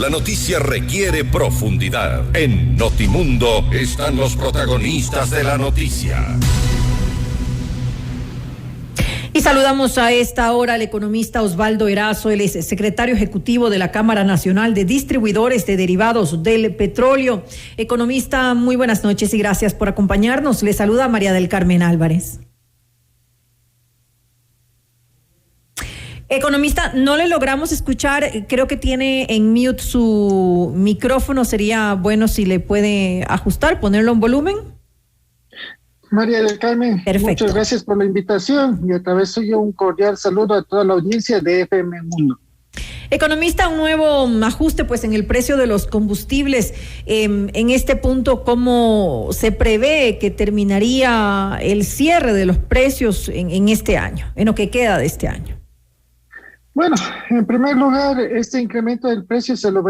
la noticia requiere profundidad. En Notimundo están los protagonistas de la noticia. Y saludamos a esta hora al economista Osvaldo Erazo, él es secretario ejecutivo de la Cámara Nacional de Distribuidores de Derivados del Petróleo. Economista, muy buenas noches y gracias por acompañarnos. Le saluda María del Carmen Álvarez. Economista, no le logramos escuchar, creo que tiene en mute su micrófono, sería bueno si le puede ajustar, ponerlo en volumen. María del Carmen, perfecto. Muchas gracias por la invitación y a través suyo un cordial saludo a toda la audiencia de FM Mundo. Economista, un nuevo ajuste pues en el precio de los combustibles. En este punto, ¿cómo se prevé que terminaría el cierre de los precios en este año, en lo que queda de este año? Bueno, en primer lugar, este incremento del precio se lo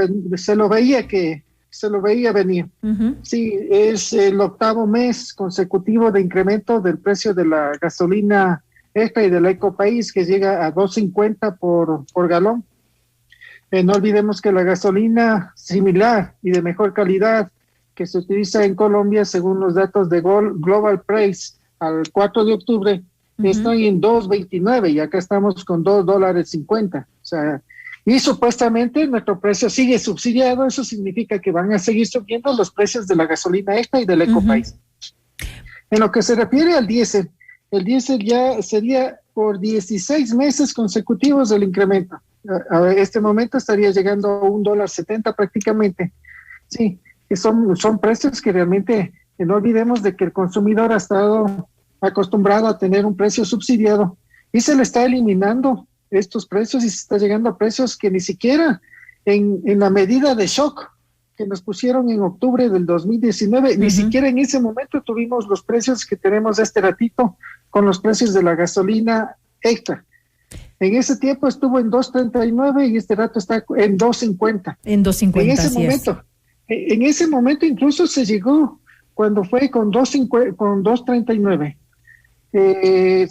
veía venir. Uh-huh. Sí, es el 8º mes consecutivo de incremento del precio de la gasolina extra y del Ecopaís, que llega a $2.50 por galón. No olvidemos que la gasolina similar y de mejor calidad que se utiliza en Colombia, según los datos de Global Price al 4 de octubre, uh-huh, están en $2.29 y acá estamos con $2.50. O sea, y supuestamente nuestro precio sigue subsidiado. Eso significa que van a seguir subiendo los precios de la gasolina extra y del Ecopaís. Uh-huh. En lo que se refiere al diésel, el diésel ya sería por 16 meses consecutivos el incremento. A este momento estaría llegando a $1.70 prácticamente. Sí, que son precios que realmente, no olvidemos de que el consumidor ha estado acostumbrado a tener un precio subsidiado y se le está eliminando estos precios y se está llegando a precios que ni siquiera en la medida de shock que nos pusieron en octubre del 2019, uh-huh, ni siquiera en ese momento tuvimos los precios que tenemos este ratito con los precios de la gasolina extra. En ese tiempo estuvo en $2.39 y este rato está en $2.50. En $2.50, en ese momento incluso se llegó cuando fue con $2.39.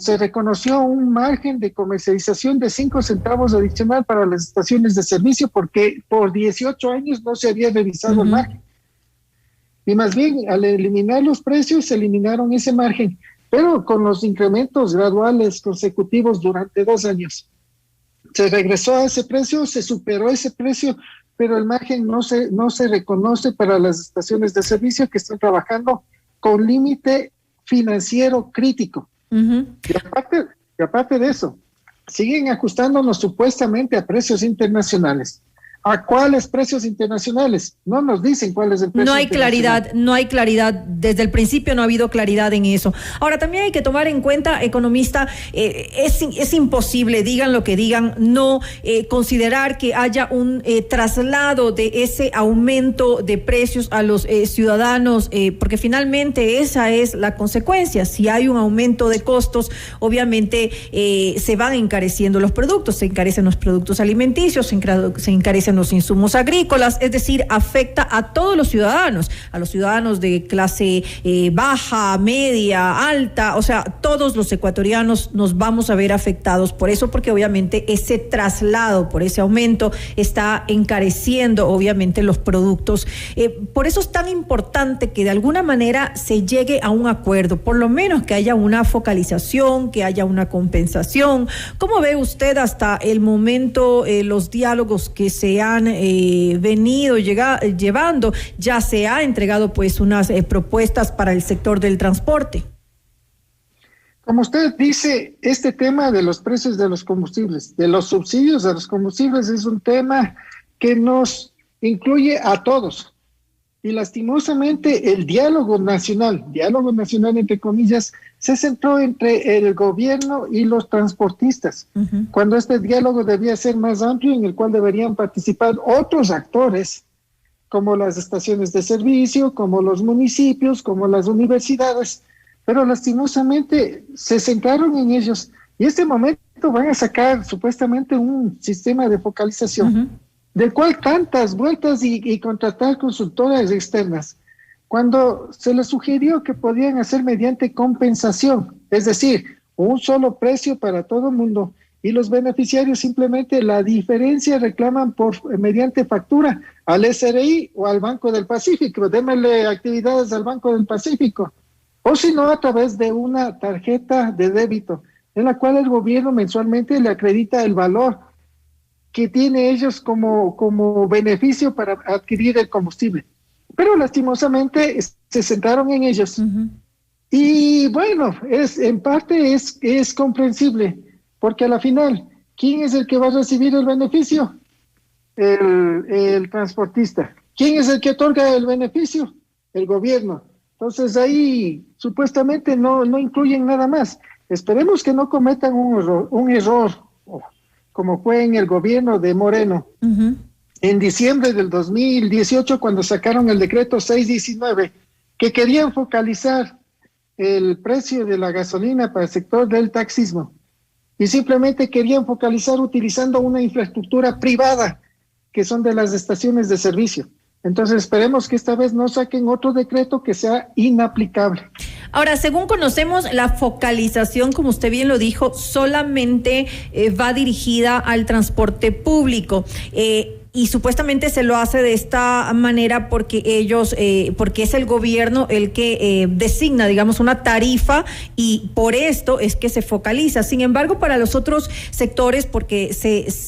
Se reconoció un margen de comercialización de 5 centavos adicional para las estaciones de servicio porque por 18 años no se había revisado, uh-huh, el margen. Y más bien, al eliminar los precios, se eliminaron ese margen, pero con los incrementos graduales consecutivos durante 2 años. Se regresó a ese precio, se superó ese precio, pero el margen no se reconoce para las estaciones de servicio que están trabajando con límite financiero crítico. Uh-huh. Y aparte de eso, siguen ajustándonos supuestamente a precios internacionales. ¿A cuáles precios internacionales? No nos dicen cuál es el precio. No hay claridad. Desde el principio no ha habido claridad en eso. Ahora, también hay que tomar en cuenta, economista, es imposible, digan lo que digan, no considerar que haya un traslado de ese aumento de precios a los ciudadanos, porque finalmente esa es la consecuencia. Si hay un aumento de costos, obviamente se van encareciendo los productos, se encarecen los productos alimenticios, se encarecen los insumos agrícolas, es decir, afecta a todos los ciudadanos, a los ciudadanos de clase baja, media, alta, o sea, todos los ecuatorianos nos vamos a ver afectados por eso, porque obviamente ese traslado, por ese aumento, está encareciendo obviamente los productos. Por eso es tan importante que de alguna manera se llegue a un acuerdo, por lo menos que haya una focalización, que haya una compensación. ¿Cómo ve usted hasta el momento los diálogos que se han venido llevando? Ya se ha entregado pues unas propuestas para el sector del transporte. Como usted dice, este tema de los precios de los combustibles, de los subsidios a los combustibles, es un tema que nos incluye a todos. Y lastimosamente el diálogo nacional entre comillas, se centró entre el gobierno y los transportistas, uh-huh, cuando este diálogo debía ser más amplio, en el cual deberían participar otros actores, como las estaciones de servicio, como los municipios, como las universidades, pero lastimosamente se centraron en ellos. Y en este momento van a sacar supuestamente un sistema de focalización, uh-huh, del cual tantas vueltas y contratar consultoras externas, cuando se les sugirió que podían hacer mediante compensación, es decir, un solo precio para todo el mundo, y los beneficiarios simplemente la diferencia reclaman mediante factura al SRI o al Banco del Pacífico. Démele actividades al Banco del Pacífico, o si no a través de una tarjeta de débito en la cual el gobierno mensualmente le acredita el valor que tiene ellos como beneficio para adquirir el combustible. Pero lastimosamente se centraron en ellos. Uh-huh. Y bueno, en parte es comprensible, porque a la final, ¿quién es el que va a recibir el beneficio? El transportista. ¿Quién es el que otorga el beneficio? El gobierno. Entonces ahí supuestamente no incluyen nada más. Esperemos que no cometan un error como fue en el gobierno de Moreno. Uh-huh. En diciembre del 2018, cuando sacaron el decreto 619, que querían focalizar el precio de la gasolina para el sector del taxismo, y simplemente querían focalizar utilizando una infraestructura privada, que son de las estaciones de servicio. Entonces esperemos que esta vez no saquen otro decreto que sea inaplicable. Ahora, según conocemos, la focalización, como usted bien lo dijo, solamente va dirigida al transporte público. Y supuestamente se lo hace de esta manera porque porque es el gobierno el que designa, digamos, una tarifa, y por esto es que se focaliza. Sin embargo, para los otros sectores, porque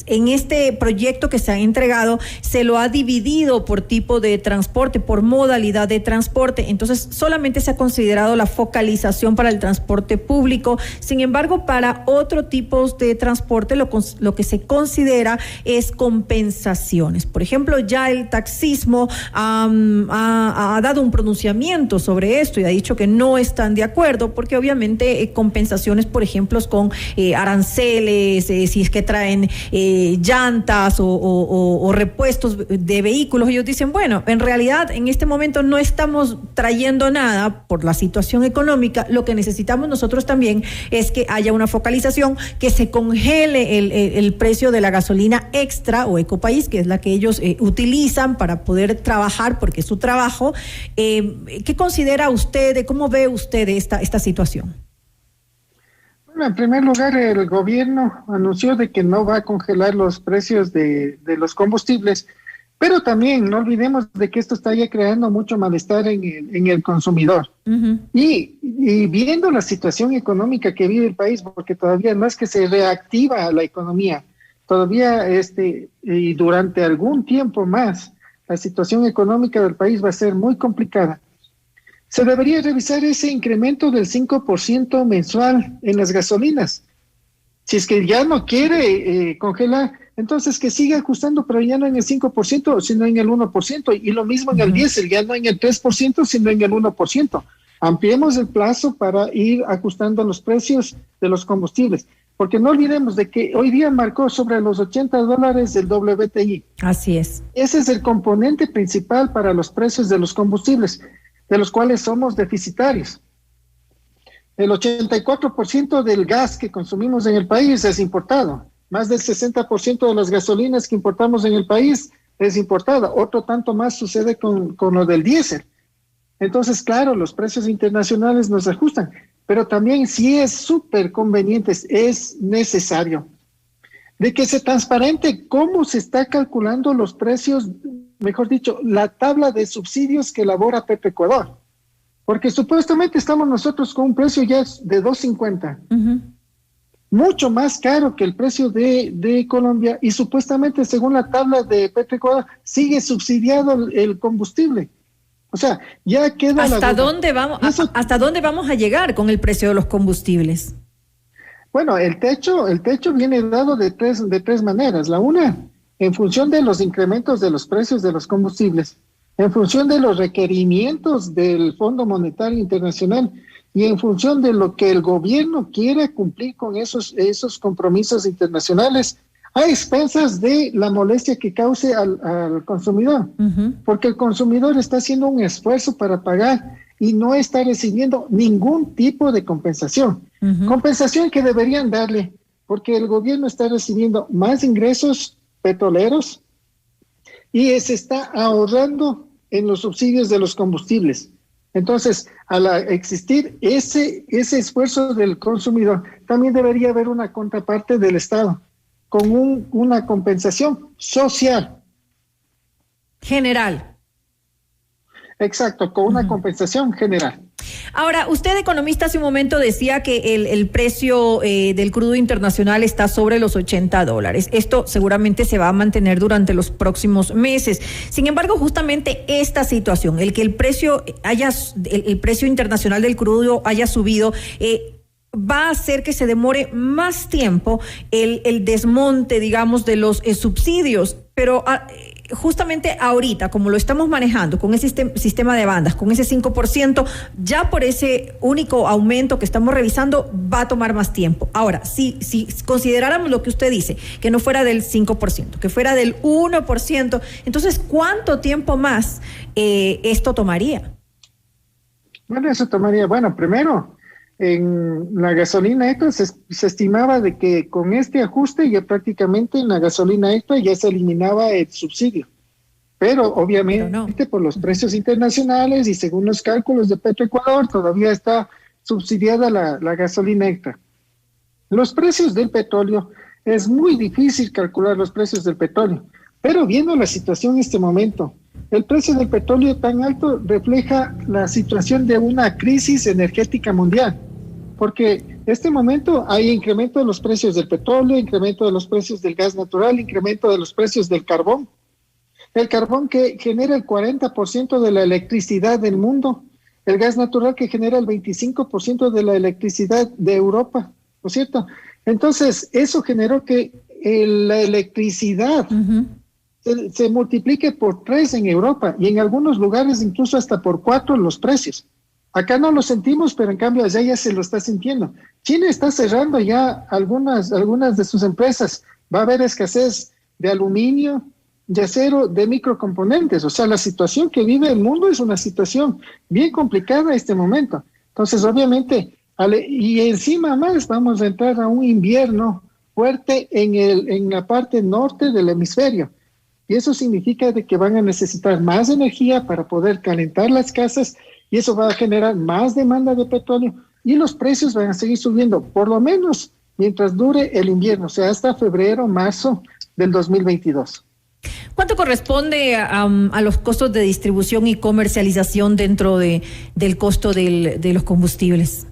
en este proyecto que se ha entregado, se lo ha dividido por tipo de transporte, por modalidad de transporte. Entonces, solamente se ha considerado la focalización para el transporte público. Sin embargo, para otro tipo de transporte, lo que se considera es compensación. Por ejemplo, ya el taxismo ha dado un pronunciamiento sobre esto y ha dicho que no están de acuerdo, porque obviamente compensaciones, por ejemplo, con aranceles, si es que traen llantas o repuestos de vehículos, ellos dicen, bueno, en realidad en este momento no estamos trayendo nada por la situación económica. Lo que necesitamos nosotros también es que haya una focalización, que se congele el precio de la gasolina extra o Ecopaís, que es la que ellos utilizan para poder trabajar, porque es su trabajo. ¿Qué considera usted, cómo ve usted esta situación? Bueno, en primer lugar, el gobierno anunció de que no va a congelar los precios de los combustibles, pero también no olvidemos de que esto está ya creando mucho malestar en el consumidor. Uh-huh. Y viendo la situación económica que vive el país, porque todavía no es que se reactiva la economía, todavía y durante algún tiempo más la situación económica del país va a ser muy complicada. Se debería revisar ese incremento del 5% mensual en las gasolinas. Si es que ya no quiere congelar, entonces que siga ajustando, pero ya no en el 5%, sino en el 1%. Y lo mismo en el diésel, ya no en el 3%, sino en el 1%. Ampliemos el plazo para ir ajustando los precios de los combustibles. Porque no olvidemos de que hoy día marcó sobre los $80 el WTI. Así es. Ese es el componente principal para los precios de los combustibles, de los cuales somos deficitarios. El 84% del gas que consumimos en el país es importado. Más del 60% de las gasolinas que importamos en el país es importada. Otro tanto más sucede con lo del diésel. Entonces, claro, los precios internacionales nos ajustan, pero también sí es súper conveniente, es necesario de que se transparente cómo se está calculando los precios, mejor dicho, la tabla de subsidios que elabora Petroecuador, porque supuestamente estamos nosotros con un precio ya de $2.50, uh-huh. Mucho más caro que el precio de Colombia, y supuestamente según la tabla de Petroecuador sigue subsidiado el combustible. O sea, ya queda ¿Hasta dónde vamos a llegar con el precio de los combustibles? Bueno, el techo viene dado de tres maneras. La una, en función de los incrementos de los precios de los combustibles, en función de los requerimientos del Fondo Monetario Internacional y en función de lo que el gobierno quiere cumplir con esos compromisos internacionales, a expensas de la molestia que cause al consumidor, uh-huh. Porque el consumidor está haciendo un esfuerzo para pagar y no está recibiendo ningún tipo de compensación. Uh-huh. Compensación que deberían darle, porque el gobierno está recibiendo más ingresos petroleros y se está ahorrando en los subsidios de los combustibles. Entonces, al existir ese esfuerzo del consumidor, también debería haber una contraparte del Estado, con una compensación social. General. Exacto, con una compensación general. Ahora, usted, economista, hace un momento decía que el precio del crudo internacional está sobre los $80. Esto seguramente se va a mantener durante los próximos meses. Sin embargo, justamente esta situación, el que el precio internacional del crudo haya subido, va a hacer que se demore más tiempo el desmonte, digamos, de los subsidios. Pero justamente ahorita, como lo estamos manejando con ese sistema de bandas, con ese 5%, ya por ese único aumento que estamos revisando, va a tomar más tiempo. Ahora, si consideráramos lo que usted dice, que no fuera del 5%, que fuera del 1%, entonces, ¿cuánto tiempo más esto tomaría? Bueno, eso tomaría, primero, en la gasolina extra se estimaba de que con este ajuste ya prácticamente en la gasolina extra ya se eliminaba el subsidio. Pero obviamente por los precios internacionales y según los cálculos de Petroecuador todavía está subsidiada la gasolina extra. Los precios del petróleo, es muy difícil calcular los precios del petróleo, pero viendo la situación en este momento, el precio del petróleo tan alto refleja la situación de una crisis energética mundial, porque en este momento hay incremento de los precios del petróleo, incremento de los precios del gas natural, incremento de los precios del carbón. El carbón que genera el 40% de la electricidad del mundo, el gas natural que genera el 25% de la electricidad de Europa, ¿no es cierto? Entonces, eso generó que la electricidad se multiplique por 3 en Europa y en algunos lugares incluso hasta por 4 los precios. Acá no lo sentimos, pero en cambio allá ya se lo está sintiendo. China está cerrando ya algunas de sus empresas. Va a haber escasez de aluminio, de acero, de microcomponentes. O sea, la situación que vive el mundo es una situación bien complicada en este momento. Entonces, obviamente, y encima más vamos a entrar a un invierno fuerte en la parte norte del hemisferio. Y eso significa de que van a necesitar más energía para poder calentar las casas y eso va a generar más demanda de petróleo y los precios van a seguir subiendo, por lo menos mientras dure el invierno, o sea, hasta febrero, marzo del 2022. ¿Cuánto corresponde a los costos de distribución y comercialización dentro del costo de los combustibles?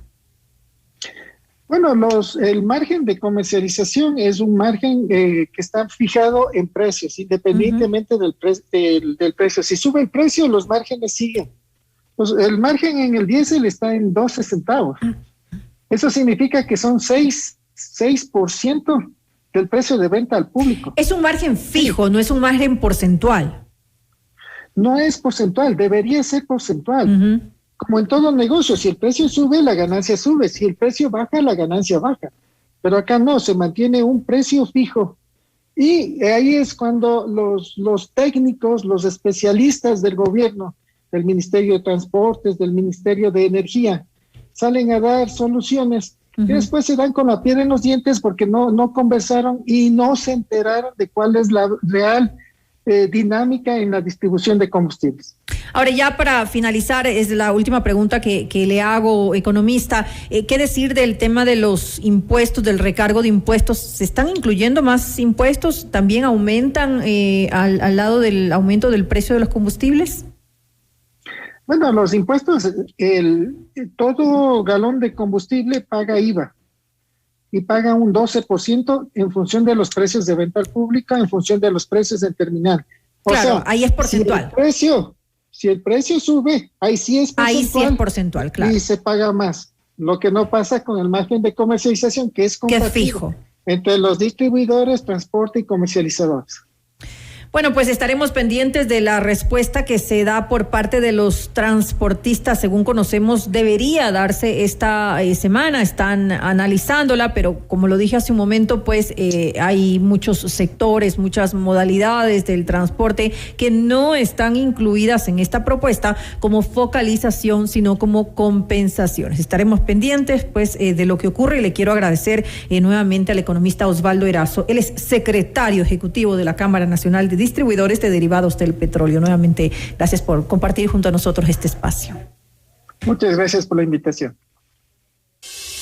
Bueno, el margen de comercialización es un margen que está fijado en precios, independientemente del precio. Si sube el precio, los márgenes siguen. Pues el margen en el diésel está en 12 centavos. Eso significa que son 6% del precio de venta al público. Es un margen fijo, no es un margen porcentual. No es porcentual, debería ser porcentual. Como en todo negocio, si el precio sube, la ganancia sube. Si el precio baja, la ganancia baja. Pero acá no, se mantiene un precio fijo. Y ahí es cuando los técnicos, los especialistas del gobierno, del Ministerio de Transportes, del Ministerio de Energía, salen a dar soluciones y después se dan con la piedra en los dientes porque no conversaron y no se enteraron de cuál es la real dinámica en la distribución de combustibles. Ahora, ya para finalizar, es la última pregunta que le hago, economista. ¿Qué decir del tema de los impuestos, del recargo de impuestos? ¿Se están incluyendo más impuestos? ¿También aumentan al lado del aumento del precio de los combustibles? Bueno, los impuestos, todo galón de combustible paga IVA y paga un 12% en función de los precios de venta al público, en función de los precios del terminal. Claro, ahí es porcentual. Si el precio sube, ahí sí es porcentual. Ahí sí es porcentual, claro. Y se paga más. Lo que no pasa con el margen de comercialización, que es compartido fijo entre los distribuidores, transporte y comercializadores. Bueno, pues estaremos pendientes de la respuesta que se da por parte de los transportistas. Según conocemos, debería darse esta semana. Están analizándola, pero como lo dije hace un momento, pues hay muchos sectores, muchas modalidades del transporte que no están incluidas en esta propuesta como focalización, sino como compensaciones. Estaremos pendientes, pues, de lo que ocurre y le quiero agradecer nuevamente al economista Osvaldo Erazo. Él es secretario ejecutivo de la Cámara Nacional de Distribuidores de Derivados del Petróleo. Nuevamente, gracias por compartir junto a nosotros este espacio. Muchas gracias por la invitación.